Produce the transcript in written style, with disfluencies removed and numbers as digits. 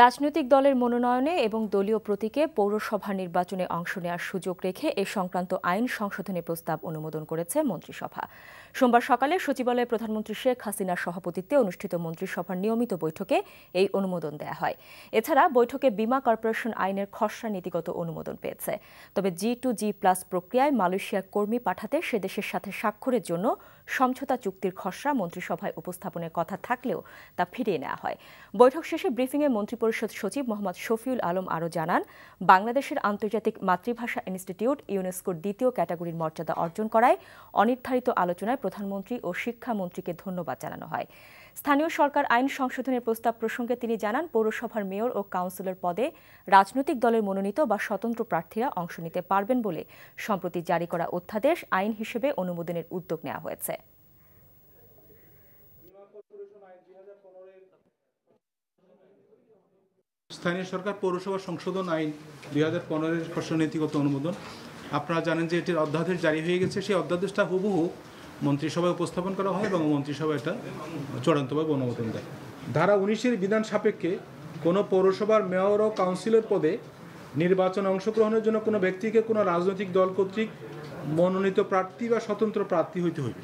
রাজনৈতিক দলের মনোনয়নে এবং দলীয় প্রতীকে পৌরসভা নির্বাচনে অংশ নেওয়ার সুযোগ রেখে এ সংক্রান্ত আইন সংশোধনী প্রস্তাব অনুমোদন করেছে মন্ত্রিসভা। সোমবার সকালে সচিবালয়ে প্রধানমন্ত্রী শেখ হাসিনার সভাপতিত্বে অনুষ্ঠিত মন্ত্রিসভার নিয়মিত বৈঠকে এই অনুমোদন দেয়া হয়। এছাড়া বৈঠকে বীমা কর্পোরেশন আইনের খসড়া নীতিগত অনুমোদন পেয়েছে। তবে G2G+ প্রক্রিয়ায় মালয়েশিয়ার কর্মী পাঠাতে সে দেশের সাথে স্বাক্ষরের জন্য সমঝোতা চুক্তির খসড়া মন্ত্রিসভায় উপস্থাপনের কথা থাকলেও তা ফিরিয়ে নেওয়া হয়। বৈঠক শেষে ব্রিফিংয়ে মন্ত্রিপরিষদ সচিব মোহাম্মদ শফিউল আলম আরও জানান, বাংলাদেশের আন্তর্জাতিক মাতৃভাষা ইনস্টিটিউট ইউনেস্কোর দ্বিতীয় ক্যাটাগরির মর্যাদা অর্জন করায় অনির্ধারিত আলোচনায় প্রধানমন্ত্রী ও শিক্ষামন্ত্রীকে ধন্যবাদ জানানো হয়। স্থানীয় সরকার আইন সংশোধনের প্রস্তাব প্রসঙ্গে তিনি জানান, পৌরসভার মেয়র ও কাউন্সিলর পদে রাজনৈতিক দলের মনোনীত বা স্বতন্ত্র প্রার্থীরা অংশ নিতে পারবেন বলে সম্প্রতি জারি করা অধ্যাদেশ আইন হিসেবে অনুমোদনের উদ্যোগ নেওয়া হয়েছে। স্থানীয় সরকার পৌরসভা সংশোধন আইন 2015-এর খসড়া নীতিগত অনুমোদন। আপনারা জানেন যে এটির অধ্যাদেশ জারি হয়ে গেছে। সেই অধ্যাদেশটা হুবহু মন্ত্রিসভায় উপস্থাপন করা হয় এবং মন্ত্রিসভা এটা চূড়ান্তভাবে অনুমোদন দেয়। ধারা 19-এর বিধান সাপেক্ষে কোনো পৌরসভার মেয়র ও কাউন্সিলর পদে নির্বাচনে অংশগ্রহণের জন্য কোনো ব্যক্তিকে কোনো রাজনৈতিক দল কর্তৃক মনোনীত প্রার্থী বা স্বতন্ত্র প্রার্থী হইতে হইবে।